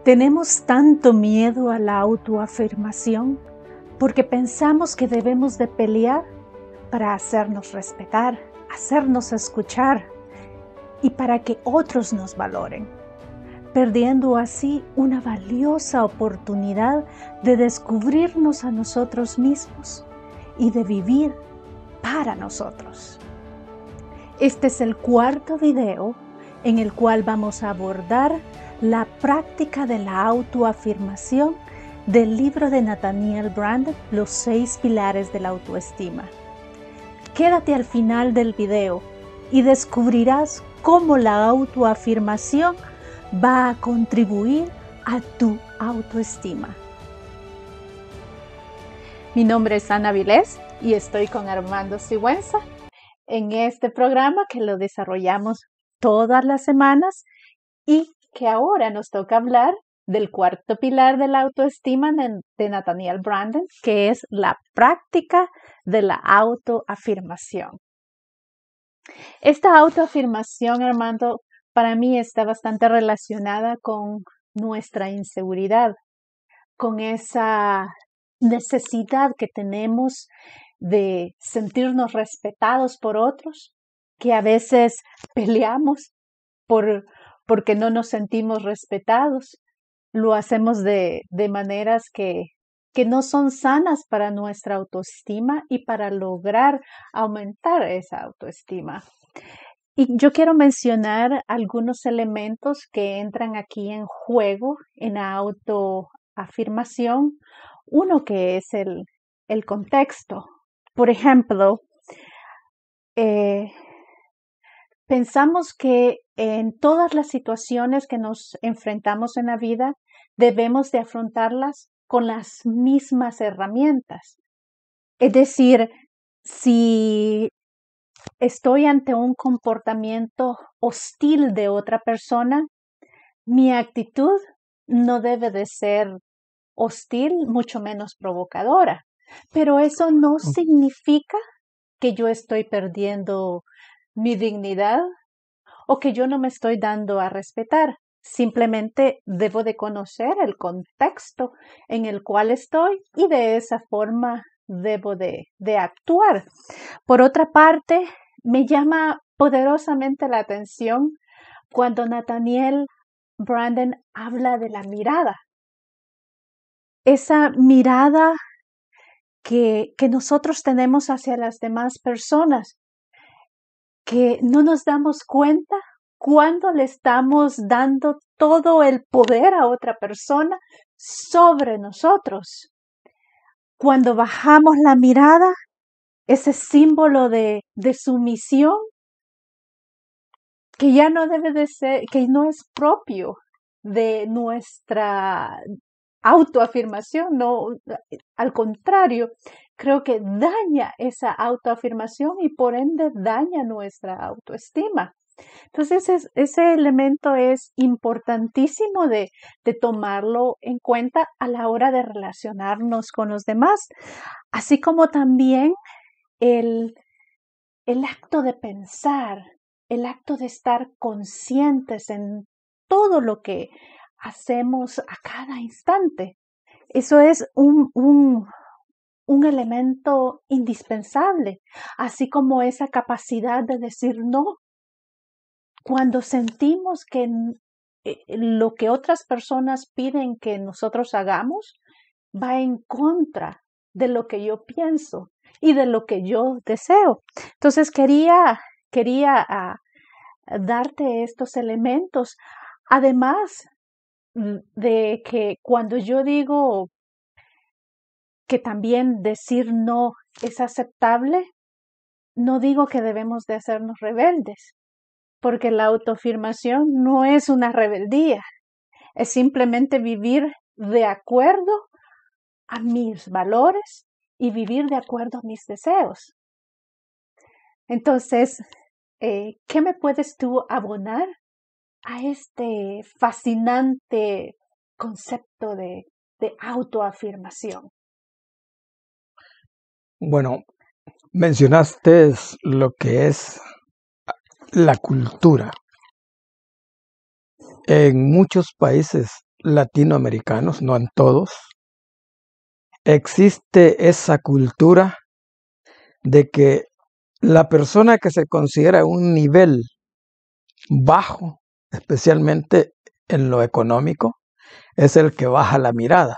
Tenemos tanto miedo a la autoafirmación porque pensamos que debemos de pelear para hacernos respetar, hacernos escuchar y para que otros nos valoren, perdiendo así una valiosa oportunidad de descubrirnos a nosotros mismos y de vivir para nosotros. Este es el cuarto video en el cual vamos a abordar la práctica de la autoafirmación del libro de Nathaniel Branden, Los 6 pilares de la autoestima. Quédate al final del video y descubrirás cómo la autoafirmación va a contribuir a tu autoestima. Mi nombre es Ana Vilés y estoy con Armando Sigüenza en este programa que lo desarrollamos todas las semanas y que ahora nos toca hablar del cuarto pilar de la autoestima de Nathaniel Branden, que es la práctica de la autoafirmación. Esta autoafirmación, Armando, para mí está bastante relacionada con nuestra inseguridad, con esa necesidad que tenemos de sentirnos respetados por otros, que a veces peleamos porque no nos sentimos respetados. Lo hacemos de maneras que no son sanas para nuestra autoestima y para lograr aumentar esa autoestima. Y yo quiero mencionar algunos elementos que entran aquí en juego en la autoafirmación. Uno que es el contexto. Por ejemplo, pensamos que en todas las situaciones que nos enfrentamos en la vida debemos de afrontarlas con las mismas herramientas. Es decir, si estoy ante un comportamiento hostil de otra persona, mi actitud no debe de ser hostil, mucho menos provocadora. Pero eso no significa que yo estoy perdiendo mi dignidad o que yo no me estoy dando a respetar. Simplemente debo de conocer el contexto en el cual estoy y de esa forma debo de actuar. Por otra parte, me llama poderosamente la atención cuando Nathaniel Branden habla de la mirada. Esa mirada que nosotros tenemos hacia las demás personas, que no nos damos cuenta cuando le estamos dando todo el poder a otra persona sobre nosotros. Cuando bajamos la mirada, ese símbolo de sumisión que ya no debe de ser, que no es propio de nuestra autoafirmación, no, al contrario, creo que daña esa autoafirmación y por ende daña nuestra autoestima. Entonces, ese elemento es importantísimo de tomarlo en cuenta a la hora de relacionarnos con los demás, así como también el acto de pensar, el acto de estar conscientes en todo lo que hacemos a cada instante. Eso es un elemento indispensable, así como esa capacidad de decir no. Cuando sentimos que lo que otras personas piden que nosotros hagamos va en contra de lo que yo pienso y de lo que yo deseo. Entonces quería darte estos elementos, además de que cuando yo digo que también decir no es aceptable, no digo que debemos de hacernos rebeldes, porque la autoafirmación no es una rebeldía, es simplemente vivir de acuerdo a mis valores y vivir de acuerdo a mis deseos. Entonces, ¿qué me puedes tú abonar a este fascinante concepto de autoafirmación? Bueno, mencionaste lo que es la cultura. En muchos países latinoamericanos, no en todos, existe esa cultura de que la persona que se considera un nivel bajo, especialmente en lo económico, es el que baja la mirada,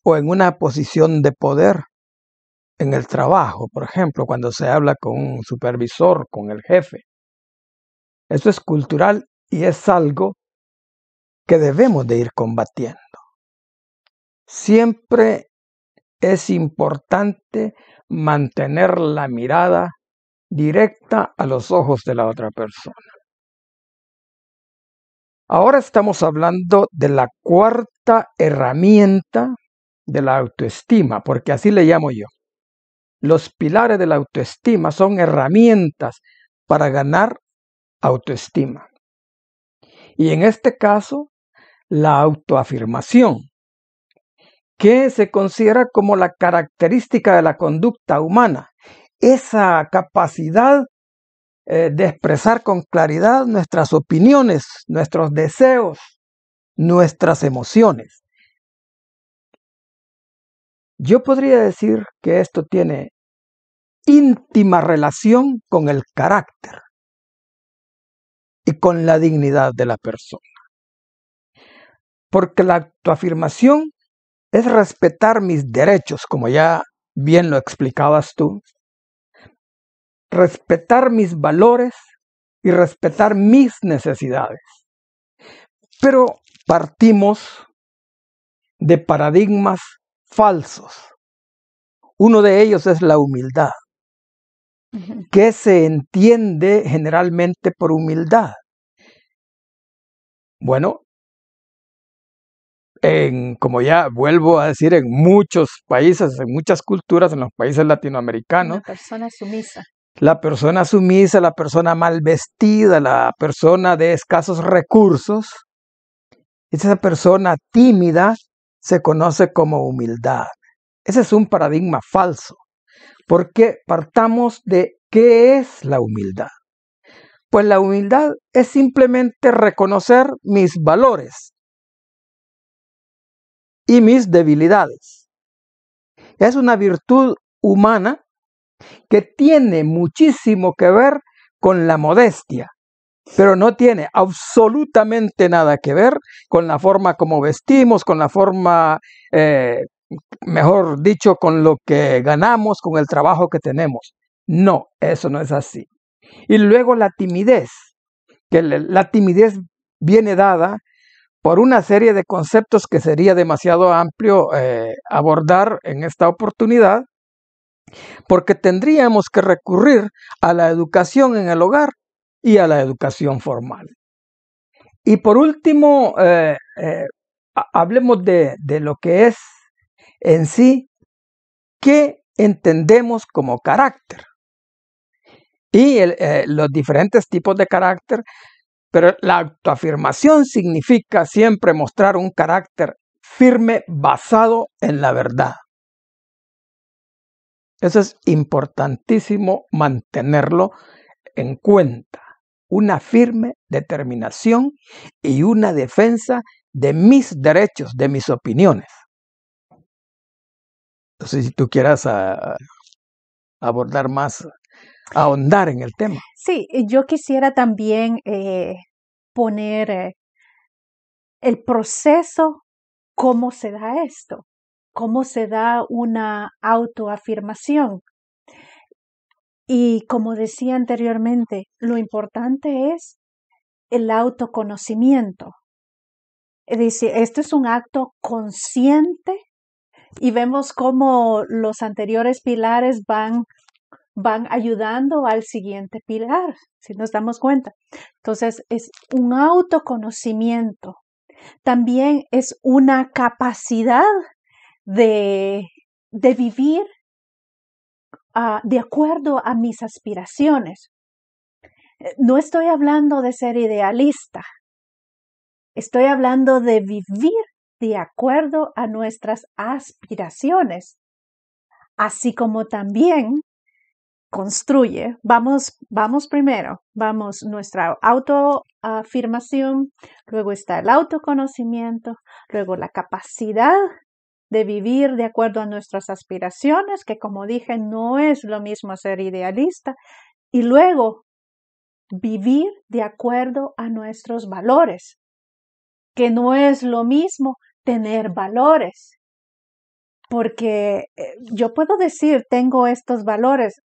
o en una posición de poder en el trabajo, por ejemplo, cuando se habla con un supervisor, con el jefe. Eso es cultural y es algo que debemos de ir combatiendo. Siempre es importante mantener la mirada directa a los ojos de la otra persona. Ahora estamos hablando de la cuarta herramienta de la autoestima, porque así le llamo yo. Los pilares de la autoestima son herramientas para ganar autoestima. Y en este caso, la autoafirmación, que se considera como la característica de la conducta humana, esa capacidad de expresar con claridad nuestras opiniones, nuestros deseos, nuestras emociones. Yo podría decir que esto tiene íntima relación con el carácter y con la dignidad de la persona. Porque la autoafirmación es respetar mis derechos, como ya bien lo explicabas tú, respetar mis valores y respetar mis necesidades. Pero partimos de paradigmas falsos. Uno de ellos es la humildad. ¿Qué se entiende generalmente por humildad? Bueno, como ya vuelvo a decir, en muchos países, en muchas culturas, en los países latinoamericanos, una persona sumisa. La persona sumisa, la persona mal vestida, la persona de escasos recursos, esa persona tímida se conoce como humildad. Ese es un paradigma falso, porque partamos de ¿qué es la humildad? Pues la humildad es simplemente reconocer mis valores y mis debilidades. Es una virtud humana que tiene muchísimo que ver con la modestia, pero no tiene absolutamente nada que ver con la forma como vestimos, con la forma, mejor dicho, con lo que ganamos, con el trabajo que tenemos. No, eso no es así. Y luego la timidez, que la timidez viene dada por una serie de conceptos que sería demasiado amplio abordar en esta oportunidad, porque tendríamos que recurrir a la educación en el hogar y a la educación formal. Y por último, hablemos de lo que es en sí, qué entendemos como carácter. Y los diferentes tipos de carácter, pero la autoafirmación significa siempre mostrar un carácter firme basado en la verdad. Eso es importantísimo mantenerlo en cuenta. Una firme determinación y una defensa de mis derechos, de mis opiniones. No sé si tú quieras abordar más, ahondar en el tema. Sí, yo quisiera también poner el proceso, cómo se da esto, cómo se da una autoafirmación. Y como decía anteriormente, lo importante es el autoconocimiento. Es decir, esto es un acto consciente y vemos cómo los anteriores pilares van ayudando al siguiente pilar, si nos damos cuenta. Entonces, es un autoconocimiento. También es una capacidad de vivir de acuerdo a mis aspiraciones. No estoy hablando de ser idealista. Estoy hablando de vivir de acuerdo a nuestras aspiraciones, así como también construye. Vamos primero, nuestra autoafirmación, luego está el autoconocimiento, luego la capacidad de vivir de acuerdo a nuestras aspiraciones, que como dije, no es lo mismo ser idealista, y luego vivir de acuerdo a nuestros valores, que no es lo mismo tener valores, porque yo puedo decir, tengo estos valores,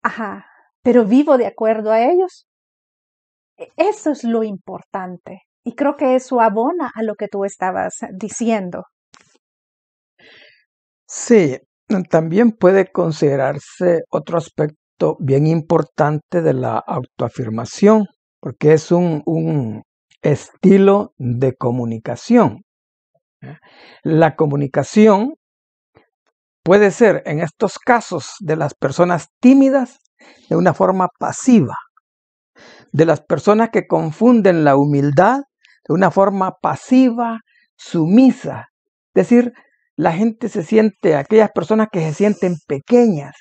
ajá, pero vivo de acuerdo a ellos. Eso es lo importante. Y creo que eso abona a lo que tú estabas diciendo. Sí, también puede considerarse otro aspecto bien importante de la autoafirmación, porque es un estilo de comunicación. La comunicación puede ser, en estos casos de las personas tímidas, de una forma pasiva, de las personas que confunden la humildad de una forma pasiva, sumisa. Es decir, la gente aquellas personas que se sienten pequeñas,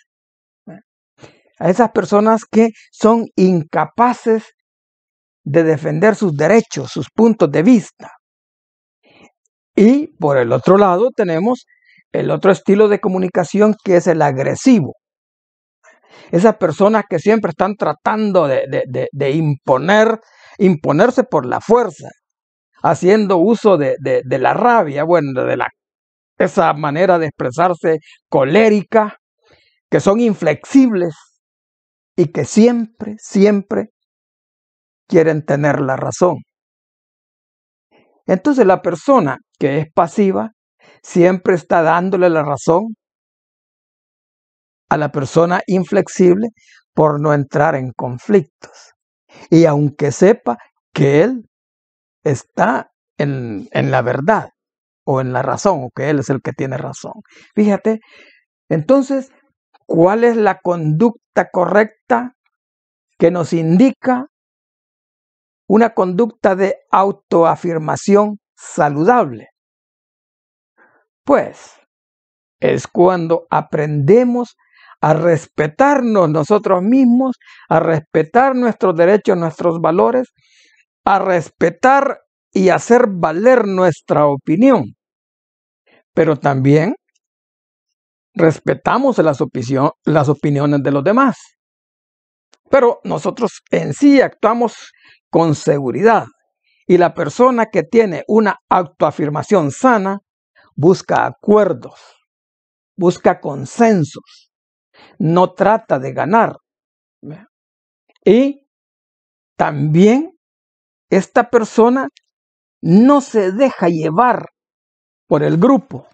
a esas personas que son incapaces de defender sus derechos, sus puntos de vista. Y por el otro lado tenemos el otro estilo de comunicación, que es el agresivo. Esas personas que siempre están tratando de imponerse por la fuerza, haciendo uso de la rabia, bueno, esa manera de expresarse colérica, que son inflexibles y que siempre quieren tener la razón. Entonces la persona que es pasiva siempre está dándole la razón a la persona inflexible por no entrar en conflictos. Y aunque sepa que él está en la verdad o en la razón, o que él es el que tiene razón. Fíjate, entonces, ¿cuál es la conducta correcta que nos indica una conducta de autoafirmación saludable? Pues es cuando aprendemos a respetarnos nosotros mismos, a respetar nuestros derechos, nuestros valores, a respetar y hacer valer nuestra opinión. Pero también respetamos las opiniones de los demás. Pero nosotros en sí actuamos con seguridad. Y la persona que tiene una autoafirmación sana busca acuerdos, busca consensos, no trata de ganar. Y también esta persona no se deja llevar por el grupo.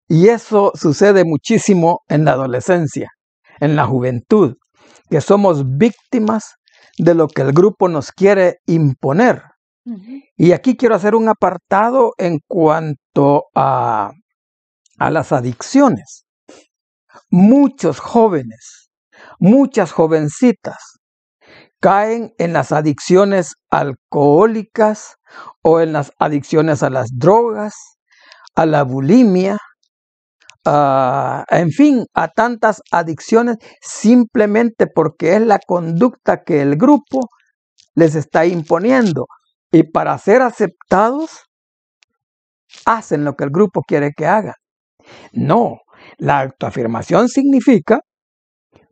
Y eso sucede muchísimo en la adolescencia, en la juventud, que somos víctimas de lo que el grupo nos quiere imponer. Y aquí quiero hacer un apartado en cuanto a las adicciones. Muchos jóvenes, muchas jovencitas caen en las adicciones alcohólicas o en las adicciones a las drogas, a la bulimia, en fin, a tantas adicciones, simplemente porque es la conducta que el grupo les está imponiendo. Y para ser aceptados, hacen lo que el grupo quiere que hagan. No, la autoafirmación significa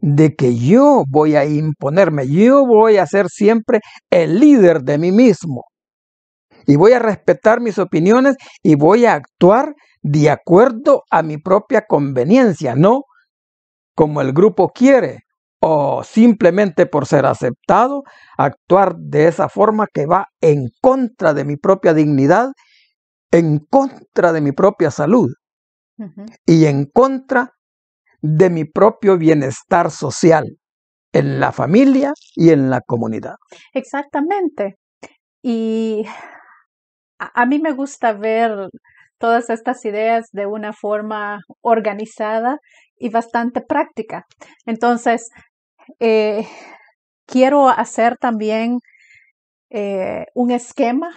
de que yo voy a imponerme, yo voy a ser siempre el líder de mí mismo. Y voy a respetar mis opiniones y voy a actuar de acuerdo a mi propia conveniencia, no como el grupo quiere, o simplemente por ser aceptado, actuar de esa forma que va en contra de mi propia dignidad, en contra de mi propia salud y en contra de mi propio bienestar social en la familia y en la comunidad. Exactamente. Y a mí me gusta ver todas estas ideas de una forma organizada y bastante práctica. Entonces, quiero hacer también un esquema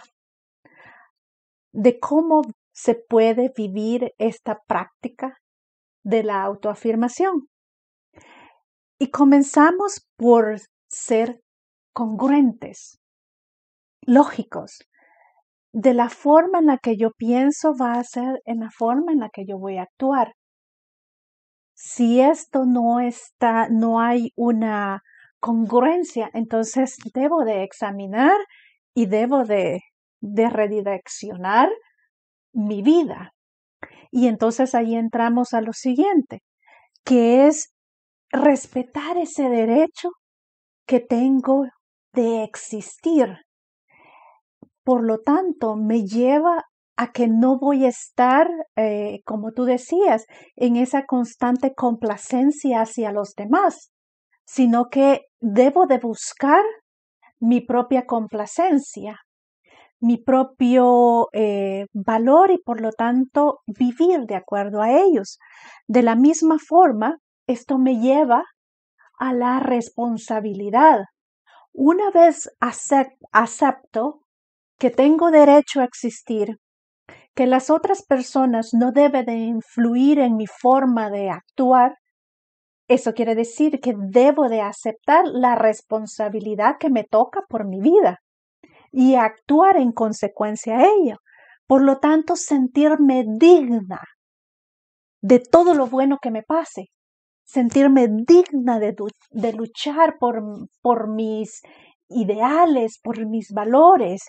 de cómo se puede vivir esta práctica de la autoafirmación. Y comenzamos por ser congruentes, lógicos. De la forma en la que yo pienso va a ser en la forma en la que yo voy a actuar. Si esto no hay una congruencia, entonces debo de examinar y debo de redireccionar mi vida. Y entonces ahí entramos a lo siguiente, que es respetar ese derecho que tengo de existir. Por lo tanto, me lleva a que no voy a estar, como tú decías, en esa constante complacencia hacia los demás, sino que debo de buscar mi propia complacencia, mi propio valor y por lo tanto vivir de acuerdo a ellos. De la misma forma, esto me lleva a la responsabilidad. Una vez acepto que tengo derecho a existir, que las otras personas no deben de influir en mi forma de actuar, eso quiere decir que debo de aceptar la responsabilidad que me toca por mi vida y actuar en consecuencia a ello. Por lo tanto, sentirme digna de todo lo bueno que me pase, sentirme digna de luchar por mis ideales, por mis valores.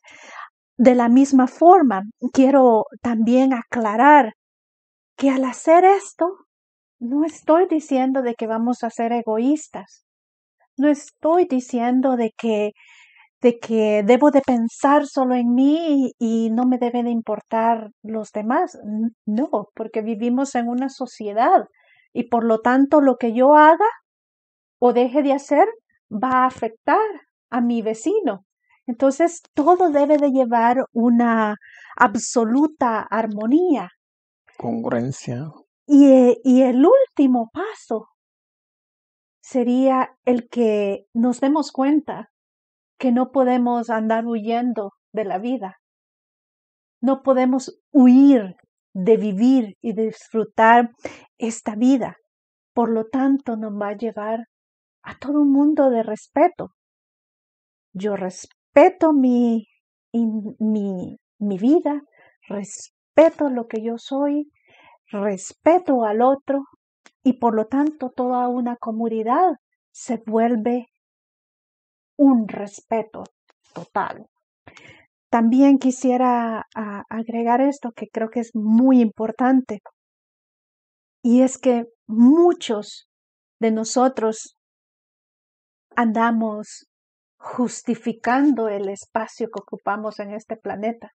De la misma forma, quiero también aclarar que al hacer esto, no estoy diciendo de que vamos a ser egoístas. No estoy diciendo de que debo de pensar solo en mí y no me debe de importar los demás. No, porque vivimos en una sociedad y por lo tanto lo que yo haga o deje de hacer va a afectar a mi vecino. Entonces todo debe de llevar una absoluta armonía. Congruencia. Y el último paso sería el que nos demos cuenta que no podemos andar huyendo de la vida. No podemos huir de vivir y de disfrutar esta vida. Por lo tanto, nos va a llevar a todo un mundo de respeto. Yo respeto mi vida, respeto lo que yo soy, respeto al otro y por lo tanto toda una comunidad se vuelve un respeto total. También quisiera agregar esto que creo que es muy importante y es que muchos de nosotros andamos justificando el espacio que ocupamos en este planeta.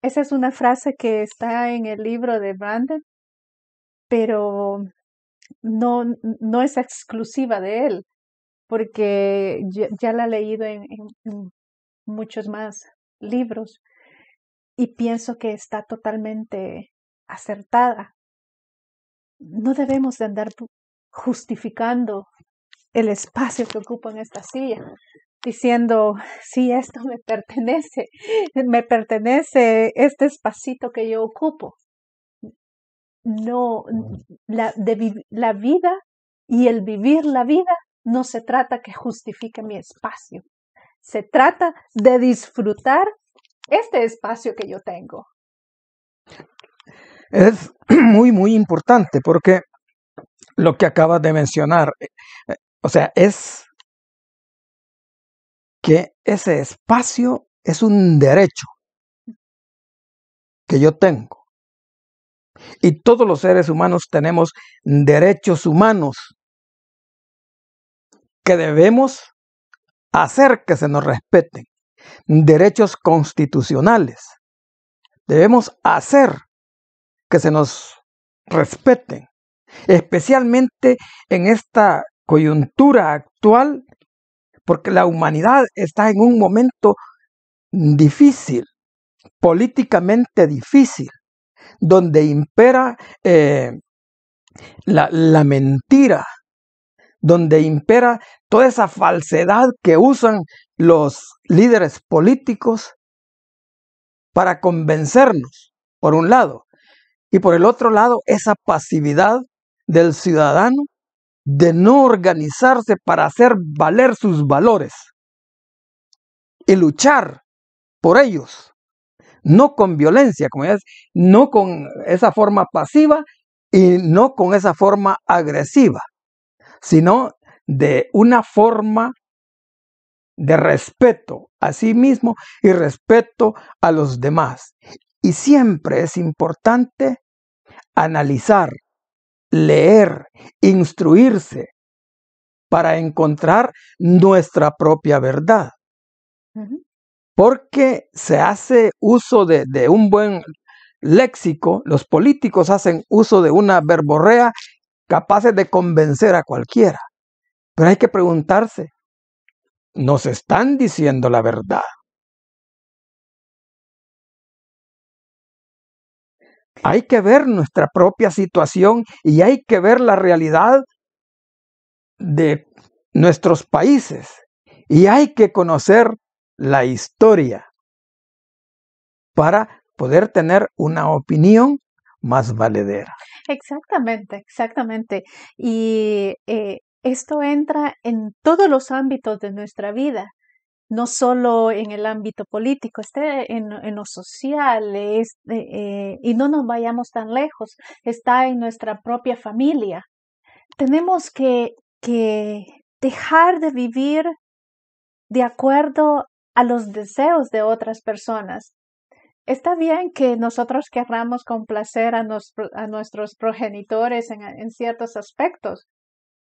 Esa es una frase que está en el libro de Brandon, pero no es exclusiva de él, porque ya la he leído en muchos más libros y pienso que está totalmente acertada. No debemos de andar justificando el espacio que ocupo en esta silla, diciendo, sí, esto me pertenece este espacito que yo ocupo. No, la vida y el vivir la vida no se trata que justifique mi espacio. Se trata de disfrutar este espacio que yo tengo. Es muy, muy importante porque lo que acabas de mencionar, o sea, es que ese espacio es un derecho que yo tengo. Y todos los seres humanos tenemos derechos humanos que debemos hacer que se nos respeten. Derechos constitucionales. Debemos hacer que se nos respeten, especialmente en esta coyuntura actual, porque la humanidad está en un momento difícil, políticamente difícil, donde impera la mentira, donde impera toda esa falsedad que usan los líderes políticos para convencernos, por un lado, y por el otro lado, esa pasividad del ciudadano de no organizarse para hacer valer sus valores y luchar por ellos, no con violencia, como ya es, no con esa forma pasiva y no con esa forma agresiva, sino de una forma de respeto a sí mismo y respeto a los demás. Y siempre es importante analizar, leer, instruirse para encontrar nuestra propia verdad. Porque se hace uso de un buen léxico, los políticos hacen uso de una verborrea capaces de convencer a cualquiera. Pero hay que preguntarse, ¿nos están diciendo la verdad? Hay que ver nuestra propia situación y hay que ver la realidad de nuestros países y hay que conocer la historia para poder tener una opinión más valedera. Exactamente, exactamente. Y esto entra en todos los ámbitos de nuestra vida, no solo en el ámbito político, en lo social, y no nos vayamos tan lejos, está en nuestra propia familia. Tenemos que dejar de vivir de acuerdo a los deseos de otras personas. Está bien que nosotros querramos complacer a nuestros progenitores en ciertos aspectos,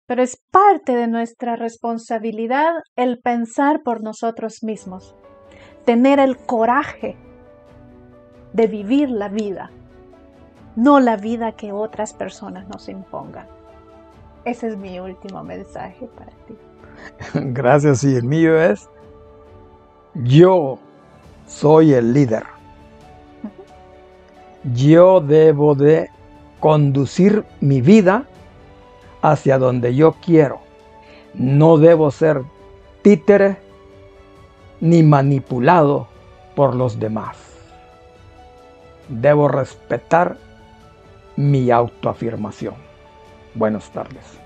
pero es parte de nuestra responsabilidad el pensar por nosotros mismos, tener el coraje de vivir la vida, no la vida que otras personas nos impongan. Ese es mi último mensaje para ti. Gracias, y el mío es: yo soy el líder. Yo debo de conducir mi vida hacia donde yo quiero. No debo ser títere ni manipulado por los demás. Debo respetar mi autoafirmación. Buenas tardes.